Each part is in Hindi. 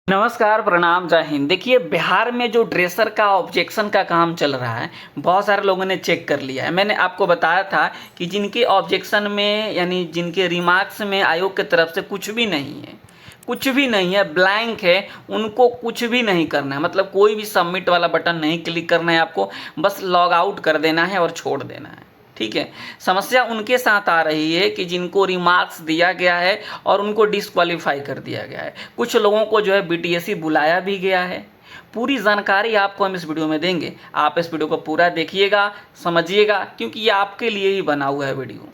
नमस्कार, प्रणाम, जय हिंद। देखिए, बिहार में जो ड्रेसर का ऑब्जेक्शन का काम चल रहा है, बहुत सारे लोगों ने चेक कर लिया है। मैंने आपको बताया था कि जिनके ऑब्जेक्शन में यानी जिनके रिमार्क्स में आयोग की तरफ से कुछ भी नहीं है, कुछ भी नहीं है, ब्लैंक है, उनको कुछ भी नहीं करना है। मतलब कोई भी सबमिट वाला बटन नहीं क्लिक करना है आपको, बस लॉग आउट कर देना है और छोड़ देना है। ठीक है। समस्या उनके साथ आ रही है कि जिनको रिमार्क्स दिया गया है और उनको डिस्क्वालीफाई कर दिया गया है। कुछ लोगों को जो है बीटीएससी बुलाया भी गया है। पूरी जानकारी आपको हम इस वीडियो में देंगे। आप इस वीडियो को पूरा देखिएगा, समझिएगा, क्योंकि ये आपके लिए ही बना हुआ है वीडियो।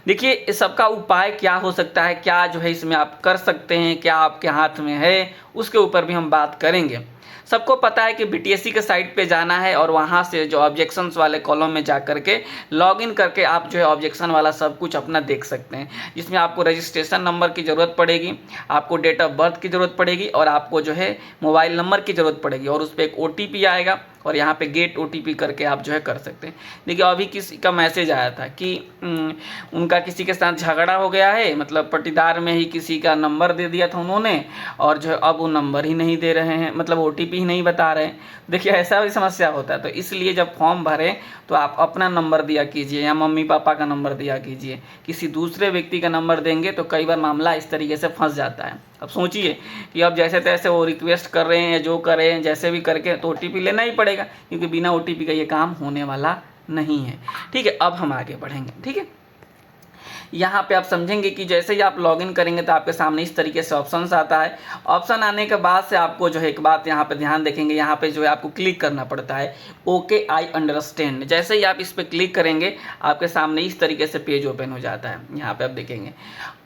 देखिए, इस सबका उपाय क्या हो सकता है, क्या जो है इसमें आप कर सकते हैं, क्या आपके हाथ में है, उसके ऊपर भी हम बात करेंगे। सबको पता है कि बीटीएससी के साइट पे जाना है और वहाँ से जो ऑब्जेक्शंस वाले कॉलम में जा करके लॉगिन करके आप जो है ऑब्जेक्शन वाला सब कुछ अपना देख सकते हैं। जिसमें आपको रजिस्ट्रेशन नंबर की ज़रूरत पड़ेगी, आपको डेट ऑफ बर्थ की ज़रूरत पड़ेगी और आपको जो है मोबाइल नंबर की ज़रूरत पड़ेगी और उस पर एक ओटीपी आएगा और यहाँ पे गेट ओटीपी करके आप जो है कर सकते हैं। देखिए, अभी किसी का मैसेज आया था कि उनका किसी के साथ झगड़ा हो गया है, मतलब पट्टीदार में ही किसी का नंबर दे दिया था उन्होंने और जो है अब वो नंबर ही नहीं दे रहे हैं, मतलब ओटीपी ही नहीं बता रहे हैं। देखिए, ऐसा भी समस्या होता है। तो इसलिए जब फॉर्म भरें तो आप अपना नंबर दिया कीजिए या मम्मी पापा का नंबर दिया कीजिए। किसी दूसरे व्यक्ति का नंबर देंगे तो कई बार मामला इस तरीके से फंस जाता है। अब सोचिए कि अब जैसे तैसे वो रिक्वेस्ट कर रहे हैं या जो कर रहे हैं, जैसे भी करके तो ओटीपी लेना ही पड़ेगा, क्योंकि बिना ओटीपी का ये काम होने वाला नहीं है। ठीक है, अब हम आगे बढ़ेंगे। ठीक है, यहाँ पे आप समझेंगे कि जैसे ही आप लॉगिन करेंगे तो आपके सामने इस तरीके से ऑप्शंस आता है। ऑप्शन आने के बाद से आपको जो है एक बात यहाँ पे ध्यान देखेंगे, यहाँ पे जो है आपको क्लिक करना पड़ता है ओके आई अंडरस्टैंड। जैसे ही आप इस पर क्लिक करेंगे आपके सामने इस तरीके से पेज ओपन हो जाता है। यहाँ पे आप देखेंगे,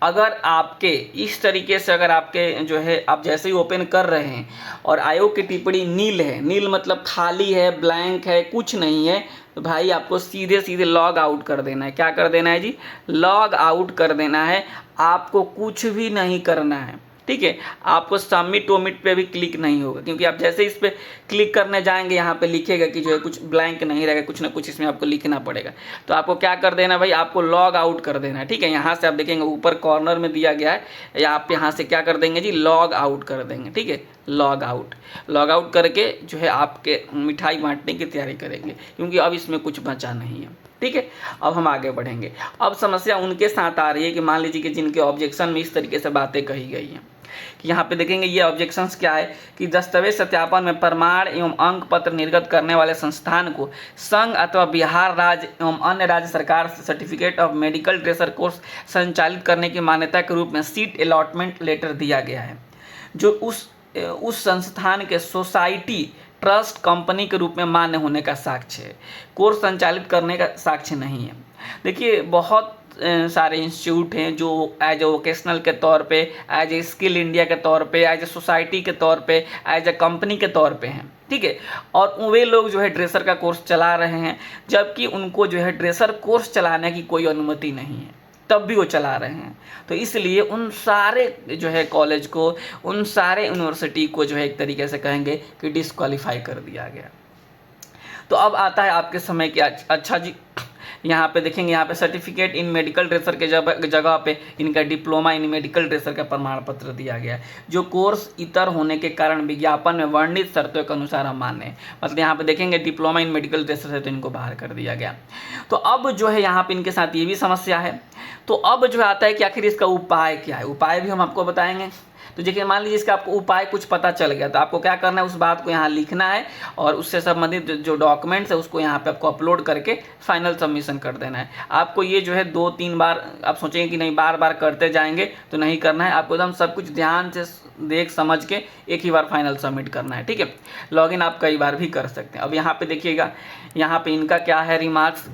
अगर आपके इस तरीके से अगर आपके जो है आप जैसे ही ओपन कर रहे हैं और आयोग की टिप्पणी नील है, नील मतलब खाली है, ब्लैंक है, कुछ नहीं है, तो भाई आपको सीधे सीधे लॉग आउट कर देना है। क्या कर देना है जी? लॉग आउट कर देना है। आपको कुछ भी नहीं करना है। ठीक है, आपको सबमिट वोमिट पे भी क्लिक नहीं होगा, क्योंकि आप जैसे इस पे क्लिक करने जाएंगे यहाँ पे लिखेगा कि जो है कुछ ब्लैंक नहीं रहेगा, कुछ ना कुछ इसमें आपको लिखना पड़ेगा। तो आपको क्या कर देना भाई, आपको लॉग आउट कर देना है। ठीक है, यहाँ से आप देखेंगे ऊपर कॉर्नर में दिया गया है, या आप यहाँ से क्या कर देंगे जी, लॉग आउट कर देंगे। ठीक है, लॉग आउट करके जो है आपके मिठाई बांटने की तैयारी करेंगे, क्योंकि अब इसमें कुछ बचा नहीं है। ठीक है, अब हम आगे बढ़ेंगे। अब समस्या उनके साथ आ रही है कि मान लीजिए कि जिनके ऑब्जेक्शन में इस तरीके से बातें कही गई हैं। कि यहाँ पे देखेंगे ये ऑब्जेक्शंस क्या है कि दस्तावेज सत्यापन में प्रमाण एवं अंक पत्र निर्गत करने वाले संस्थान को संघ अथवा बिहार राज्य एवं अन्य राज्य सरकार से certificate of medical dresser course संचालित करने की मान्यता के रूप में सीट अलॉटमेंट लेटर दिया गया है, जो उस संस्थान के सोसाइटी ट्रस्ट कंपनी के रूप में मान्य होने का साक्ष्य है, कोर्स संचालित करने का साक्ष्य नहीं है। देखिए, बहुत सारे इंस्टीट्यूट हैं जो एज ए वोकेशनल के तौर पे, एज ए स्किल इंडिया के तौर पे, एज ए सोसाइटी के तौर पे, एज ए कंपनी के तौर पे हैं। ठीक है, और वे लोग जो है ड्रेसर का कोर्स चला रहे हैं, जबकि उनको जो है ड्रेसर कोर्स चलाने की कोई अनुमति नहीं है, तब भी वो चला रहे हैं। तो इसलिए उन सारे जो है कॉलेज को, उन सारे यूनिवर्सिटी को जो है एक तरीके से कहेंगे कि डिस्क्वालीफाई कर दिया गया। तो अब आता है आपके समय की अच्छा जी, यहाँ पे देखेंगे, यहाँ पे सर्टिफिकेट इन मेडिकल ड्रेसर के जगह पे इनका डिप्लोमा इन मेडिकल ड्रेसर का प्रमाण पत्र दिया गया है, जो कोर्स इतर होने के कारण विज्ञापन में वर्णित शर्तों के अनुसार अमान्य है। मतलब यहाँ पे देखेंगे डिप्लोमा इन मेडिकल ड्रेसर है तो इनको बाहर कर दिया गया। तो अब जो है यहाँ पे इनके साथ ये भी समस्या है। तो अब जो आता है कि आखिर इसका उपाय क्या है, उपाय भी हम आपको बताएंगे। तो देखिए, मान लीजिए इसका आपको उपाय कुछ पता चल गया, तो आपको क्या करना है, उस बात को यहाँ लिखना है और उससे संबंधित जो डॉक्यूमेंट्स है उसको यहाँ पे आपको अपलोड करके फाइनल सबमिशन कर देना है। आपको ये जो है 2-3 बार, आप सोचेंगे कि नहीं बार बार करते जाएंगे, तो नहीं करना है। आपको एकदम सब कुछ ध्यान से देख समझ के एक ही बार फाइनल सबमिट करना है। ठीक है, लॉगिन आप कई बार भी कर सकते हैं। अब यहाँ पे देखिएगा, यहाँ पे इनका क्या है रिमार्क्स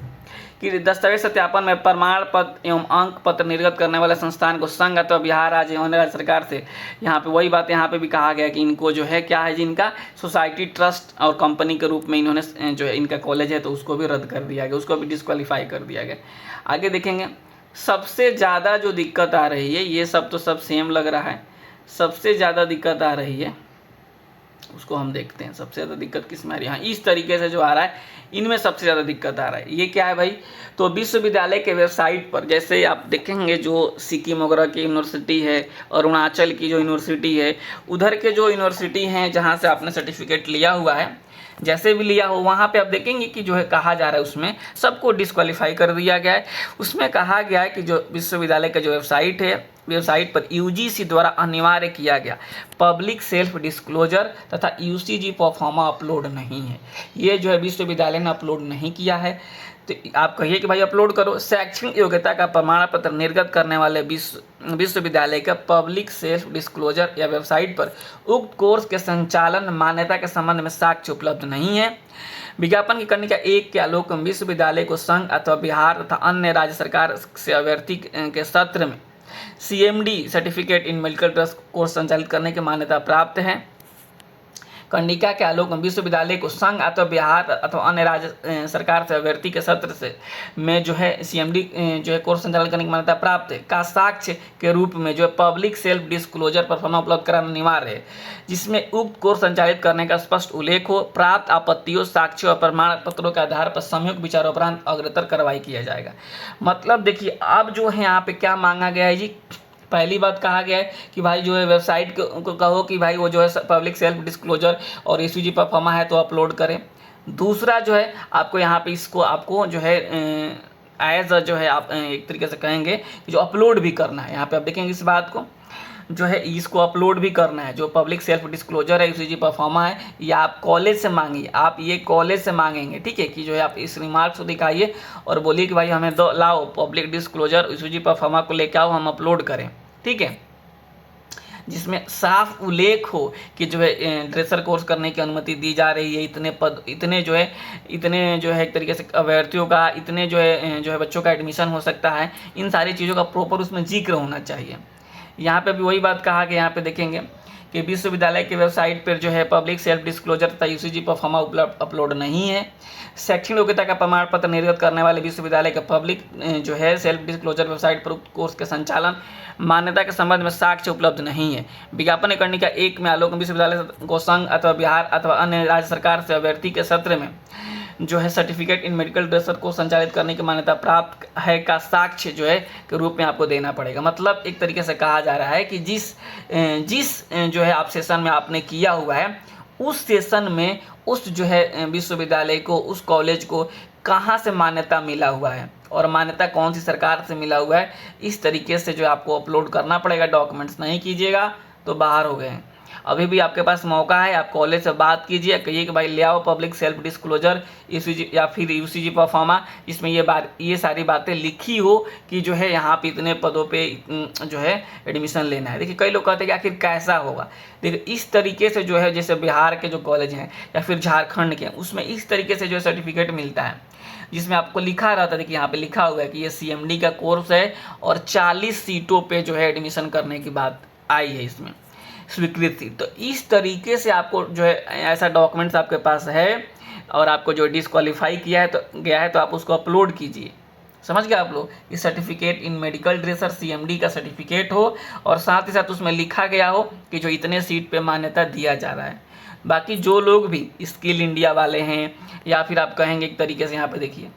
कि दस्तावेज सत्यापन में प्रमाण पत्र एवं अंक पत्र निर्गत करने वाले संस्थान को संघ अथवा बिहार राज्य एवं राज्य सरकार से, यहाँ पे वही बात यहाँ पे भी कहा गया कि इनको जो है क्या है, जिनका सोसाइटी ट्रस्ट और कंपनी के रूप में इन्होंने जो है इनका कॉलेज है तो उसको भी रद्द कर दिया गया, उसको भी डिस्क्वालीफाई कर दिया गया। आगे देखेंगे, सबसे ज़्यादा जो दिक्कत आ रही है, ये सब तो सब सेम लग रहा है, सबसे ज़्यादा दिक्कत आ रही है उसको हम देखते हैं सबसे ज़्यादा दिक्कत किस में आ रही है। हाँ, इस तरीके से जो आ रहा है इनमें सबसे ज़्यादा दिक्कत आ रहा है। ये क्या है भाई, तो विश्वविद्यालय के वेबसाइट पर जैसे आप देखेंगे जो सिक्किम वगैरह की यूनिवर्सिटी है, अरुणाचल की जो यूनिवर्सिटी है, उधर के जो यूनिवर्सिटी हैं जहाँ से आपने सर्टिफिकेट लिया हुआ है, जैसे भी लिया हो, वहाँ पे आप देखेंगे कि जो है कहा जा रहा है उसमें सबको डिस्क्वालीफाई कर दिया गया है। उसमें कहा गया है कि जो विश्वविद्यालय का जो वेबसाइट है, वेबसाइट पर यूजीसी द्वारा अनिवार्य किया गया पब्लिक सेल्फ डिस्क्लोजर तथा यूसीजी परफॉर्मा अपलोड नहीं है। ये जो है विश्वविद्यालय ने अपलोड नहीं किया है। तो आप कहिए कि भाई अपलोड करो। शैक्षणिक योग्यता का प्रमाण पत्र निर्गत करने वाले विश्वविद्यालय का पब्लिक सेल्फ डिस्क्लोजर या वेबसाइट पर उक्त कोर्स के संचालन मान्यता के संबंध में साक्ष्य उपलब्ध नहीं है। विज्ञापन की कनिका 1 के आलोक में विश्वविद्यालय को संघ अथवा बिहार तथा अन्य राज्य सरकार से अभ्यर्थी के सत्र में CMD certificate in medical drugs course संचालित करने की मान्यता प्राप्त है। कंडिका के आलोक में विश्वविद्यालय को संघ अथवा बिहार अथवा अन्य राज्य सरकार से अभ्यर्थी के सत्र से में जो है CMD जो है कोर्स संचालन करने की मान्यता प्राप्त है का साक्ष्य के रूप में जो है पब्लिक सेल्फ डिस्क्लोजर परफॉर्मा उपलब्ध कराना अनिवार्य है, जिसमें उक्त कोर्स संचालित करने का स्पष्ट उल्लेख हो। प्राप्त आपत्तियों, साक्ष्यों और प्रमाण पत्रों के आधार पर संयुक्त विचारोपरांत अग्रतर कार्रवाई किया जाएगा। मतलब देखिए अब जो है यहाँ पे क्या मांगा गया है जी, पहली बात कहा गया है कि भाई जो है वेबसाइट को कहो कि भाई वो जो है पब्लिक सेल्फ डिस्क्लोजर और यूसीजी परफॉर्मा है तो अपलोड करें। दूसरा जो है आपको यहाँ पे इसको आपको जो है एज जो है आप एक तरीके से कहेंगे कि जो अपलोड भी करना है। यहाँ पे आप देखेंगे इस बात को जो है इसको अपलोड भी करना है। जो पब्लिक सेल्फ डिस्क्लोजर है, यूसीजी परफॉर्मा है, ये आप कॉलेज से मांगिए, आप ये कॉलेज से मांगेंगे, ठीक है, कि जो है आप इस रिमार्क्स को दिखाइए और बोलिए कि भाई हमें दो लाओ पब्लिक डिस्क्लोजर यूसीजी परफॉर्मा को लेकर आओ, हम अपलोड करें, ठीक है, जिसमें साफ उल्लेख हो कि जो है ड्रेसर कोर्स करने की अनुमति दी जा रही है, इतने पद, इतने जो है एक तरीके से अभ्यर्थियों का, इतने जो है बच्चों का एडमिशन हो सकता है, इन सारी चीज़ों का प्रॉपर उसमें जिक्र होना चाहिए। यहाँ पे भी वही बात कहा कि यहाँ पे देखेंगे कि विश्वविद्यालय के वेबसाइट पर जो है पब्लिक सेल्फ डिस्क्लोजर तथा यूसीजी परफॉर्मा उपलब्ध अपलोड नहीं है। शैक्षणिक योग्यता का प्रमाण पत्र निर्गत करने वाले विश्वविद्यालय का पब्लिक जो है सेल्फ डिस्क्लोजर वेबसाइट पर उक्त कोर्स के संचालन मान्यता के संबंध में साक्ष्य उपलब्ध नहीं है। विज्ञापन कनिका 1 में आलोक विश्वविद्यालय को संघ अथवा बिहार अथवा अन्य राज्य सरकार से अभ्यर्थी के सत्र में जो है सर्टिफिकेट इन मेडिकल ड्रेसर को संचालित करने की मान्यता प्राप्त है का साक्ष्य जो है के रूप में आपको देना पड़ेगा। मतलब एक तरीके से कहा जा रहा है कि जिस जो है आप सेशन में आपने किया हुआ है, उस सेशन में उस जो है विश्वविद्यालय को, उस कॉलेज को कहाँ से मान्यता मिला हुआ है और मान्यता कौन सी सरकार से मिला हुआ है, इस तरीके से जो आपको अपलोड करना पड़ेगा। डॉक्यूमेंट्स नहीं कीजिएगा तो बाहर हो गए हैं। अभी भी आपके पास मौका है, आप कॉलेज से बात कीजिए, कहिए कि भाई ले आओ पब्लिक सेल्फ डिस्क्लोजर या फिर यूसीजी परफॉर्मा, जिसमें ये सारी बातें लिखी हो कि जो है यहाँ पे इतने पदों पे जो है एडमिशन लेना है। देखिए कई लोग कहते हैं कि आखिर कैसा होगा। देखिए इस तरीके से जो है जैसे बिहार के जो कॉलेज हैं या फिर झारखंड के, उसमें इस तरीके से जो है सर्टिफिकेट मिलता है जिसमें आपको लिखा रहता है। देखिए यहाँ पे लिखा हुआ है कि ये CMD का कोर्स है और 40 सीटों पे जो है एडमिशन करने की बात आई है इसमें स्वीकृति। तो इस तरीके से आपको जो है ऐसा डॉक्यूमेंट्स आपके पास है और आपको जो डिस्क्वालीफाई किया है तो गया है तो आप उसको अपलोड कीजिए। समझ गए आप लोग? इस certificate in medical dresser CMD का सर्टिफिकेट हो और साथ ही साथ उसमें लिखा गया हो कि जो इतने सीट पे मान्यता दिया जा रहा है। बाकी जो लोग भी स्किल इंडिया वाले हैं या फिर आप कहेंगे एक तरीके से, यहाँ पे देखिए,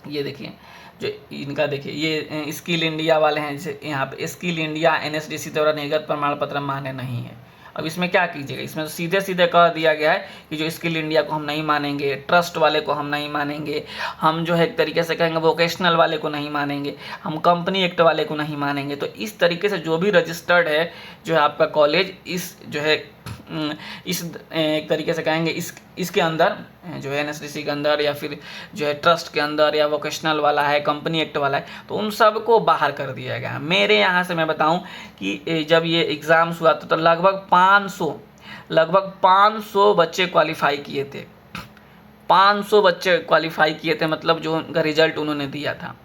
ये देखिए जो इनका देखिए ये स्किल इंडिया वाले हैं, जैसे यहाँ पे स्किल इंडिया NSDC द्वारा निर्गत प्रमाण पत्र मान्य नहीं है। अब इसमें क्या कीजिएगा, इसमें तो सीधे सीधे कह दिया गया है कि जो स्किल इंडिया को हम नहीं मानेंगे, ट्रस्ट वाले को हम नहीं मानेंगे, हम जो है एक तरीके से कहेंगे वोकेशनल वाले को नहीं मानेंगे, हम कंपनी एक्ट वाले को नहीं मानेंगे। तो इस तरीके से जो भी रजिस्टर्ड है जो है आपका कॉलेज, इस जो है इस एक तरीके से कहेंगे इसके अंदर जो है NSDC के अंदर या फिर जो है ट्रस्ट के अंदर या वोकेशनल वाला है, कंपनी एक्ट वाला है, तो उन सब को बाहर कर दिया गया। मेरे यहाँ से मैं बताऊं कि जब ये एग्ज़ाम्स हुआ तो लगभग 500 बच्चे क्वालिफाई किए थे। 500 बच्चे क्वालिफाई किए थे, मतलब जो उनका रिजल्ट उन्होंने दिया था।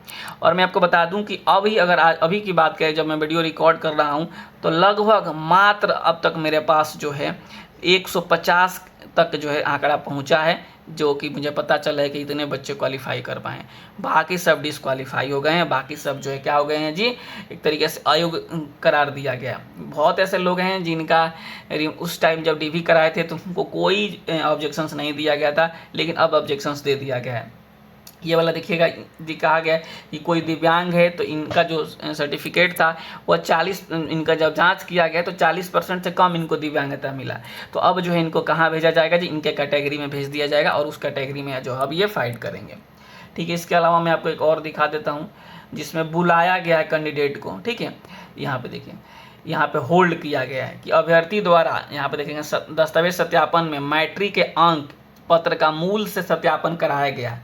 और मैं आपको बता दूं कि अभी की बात करें, जब मैं वीडियो रिकॉर्ड कर रहा हूं तो लगभग मात्र अब तक मेरे पास जो है 150 तक जो है आंकड़ा पहुंचा है, जो कि मुझे पता चला है कि इतने बच्चे क्वालिफाई कर पाए हैं। बाकी सब डिसक्वालीफाई हो गए हैं, बाकी सब जो है क्या हो गए हैं जी, एक तरीके से अयोग्य करार दिया गया। बहुत ऐसे लोग हैं जिनका उस टाइम जब डीवी कराए थे तो उनको कोई ऑब्जेक्शंस नहीं दिया गया था, लेकिन अब ऑब्जेक्शंस दे दिया गया है। ये वाला देखिएगा, कहा गया है कि कोई दिव्यांग है तो इनका जो सर्टिफिकेट था वो 40, इनका जब जांच किया गया तो 40% से कम इनको दिव्यांगता मिला। तो अब जो है इनको कहाँ भेजा जाएगा जी, इनके कैटेगरी में भेज दिया जाएगा और उस कैटेगरी में जो अब ये फाइट करेंगे। ठीक है, इसके अलावा मैं आपको एक और दिखा देता हूँ जिसमें बुलाया गया है कैंडिडेट को। ठीक है, यहाँ पे देखिए, यहाँ पे होल्ड किया गया है कि अभ्यर्थी द्वारा, यहाँ पे देखेंगे दस्तावेज सत्यापन में मैट्रिक के अंक पत्र का मूल से सत्यापन कराया गया।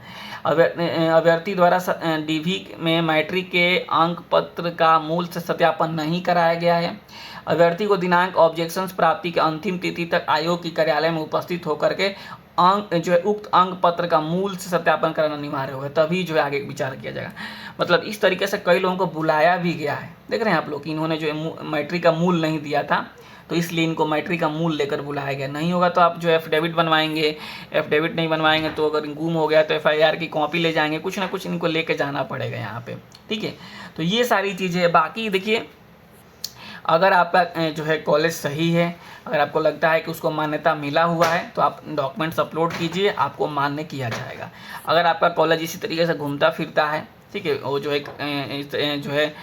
अभ्यर्थी द्वारा डीवी में मैट्रिक के अंक पत्र का मूल से सत्यापन नहीं कराया गया है। अभ्यर्थी को दिनांक ऑब्जेक्शंस प्राप्ति के अंतिम तिथि तक आयोग की कार्यालय में उपस्थित होकर के अंक जो है उक्त अंक पत्र का मूल से सत्यापन कराना अनिवार्य होगा, तभी जो है आगे विचार किया जाएगा। मतलब इस तरीके से कई लोगों को बुलाया भी गया है। देख रहे हैं आप लोग कि इन्होंने जो है मैट्रिक का मूल नहीं दिया था, तो इसलिए इनको मैट्रिक का मूल लेकर बुलाया गया। नहीं होगा तो आप जो एफिडेविट बनवाएंगे, एफिडेविट नहीं बनवाएंगे तो अगर गुम हो गया तो एफआईआर की कॉपी ले जाएंगे, कुछ ना कुछ इनको लेके जाना पड़ेगा यहाँ पे। ठीक है, तो ये सारी चीज़ें। बाकी देखिए, अगर आपका जो है कॉलेज सही है, अगर आपको लगता है कि उसको मान्यता मिला हुआ है तो आप डॉक्यूमेंट्स अपलोड कीजिए, आपको मान्य किया जाएगा। अगर आपका कॉलेज इसी तरीके से घूमता फिरता है, ठीक है, वो जो है जो है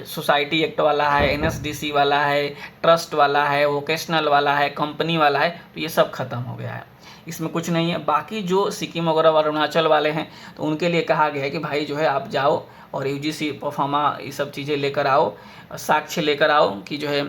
सोसाइटी एक्ट वाला है, एनएसडीसी वाला है, ट्रस्ट वाला है, वोकेशनल वाला है, कंपनी वाला है, तो ये सब खत्म हो गया है, इसमें कुछ नहीं है। बाकी जो सिक्किम वगैरह और अरुणाचल वाले हैं तो उनके लिए कहा गया है कि भाई जो है आप जाओ और यूजीसी परफॉर्मा ये सब चीज़ें लेकर आओ, साक्ष्य लेकर आओ कि जो है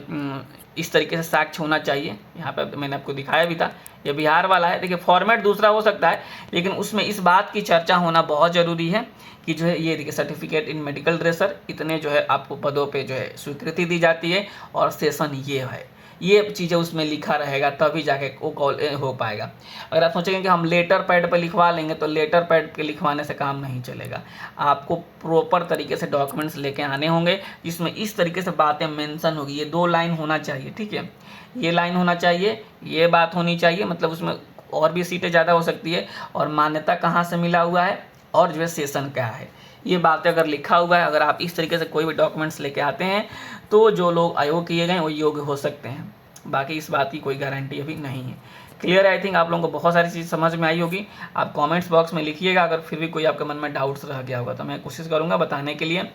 इस तरीके से साक्ष्य होना चाहिए। यहाँ पे मैंने आपको दिखाया भी था, ये बिहार वाला है। देखिए फॉर्मेट दूसरा हो सकता है, लेकिन उसमें इस बात की चर्चा होना बहुत ज़रूरी है कि जो है ये देखिए सर्टिफिकेट इन मेडिकल ड्रेसर, इतने जो है आपको पदों पे जो है स्वीकृति दी जाती है और सेशन ये है, ये चीज़ें उसमें लिखा रहेगा, तभी जाके वो कॉल हो पाएगा। अगर आप सोचेंगे कि हम लेटर पैड पर लिखवा लेंगे तो लेटर पैड पे लिखवाने से काम नहीं चलेगा। आपको प्रॉपर तरीके से डॉक्यूमेंट्स लेके आने होंगे जिसमें इस तरीके से बातें मेंशन होगी। ये 2 लाइन होना चाहिए, ठीक है, ये लाइन होना चाहिए, ये बात होनी चाहिए, मतलब उसमें और भी सीटें ज़्यादा हो सकती है, और मान्यता कहाँ से मिला हुआ है और जो है सेशन क्या है, ये बातें अगर लिखा हुआ है, अगर आप इस तरीके से कोई भी डॉक्यूमेंट्स लेके आते हैं तो जो लोग आयोग किए गए वो योग्य हो सकते हैं। बाकी इस बात की कोई गारंटी अभी नहीं है। क्लियर, आई थिंक आप लोगों को बहुत सारी चीज़ समझ में आई होगी। आप कमेंट्स बॉक्स में लिखिएगा अगर फिर भी कोई आपके मन में डाउट्स रह गया होगा तो मैं कोशिश करूँगा बताने के लिए।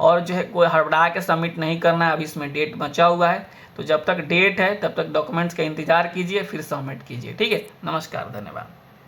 और जो है कोई हड़बड़ा के सबमिट नहीं करना है, अभी इसमें डेट बचा हुआ है, तो जब तक डेट है तब तक डॉक्यूमेंट्स का इंतजार कीजिए, फिर सबमिट कीजिए। ठीक है, नमस्कार, धन्यवाद।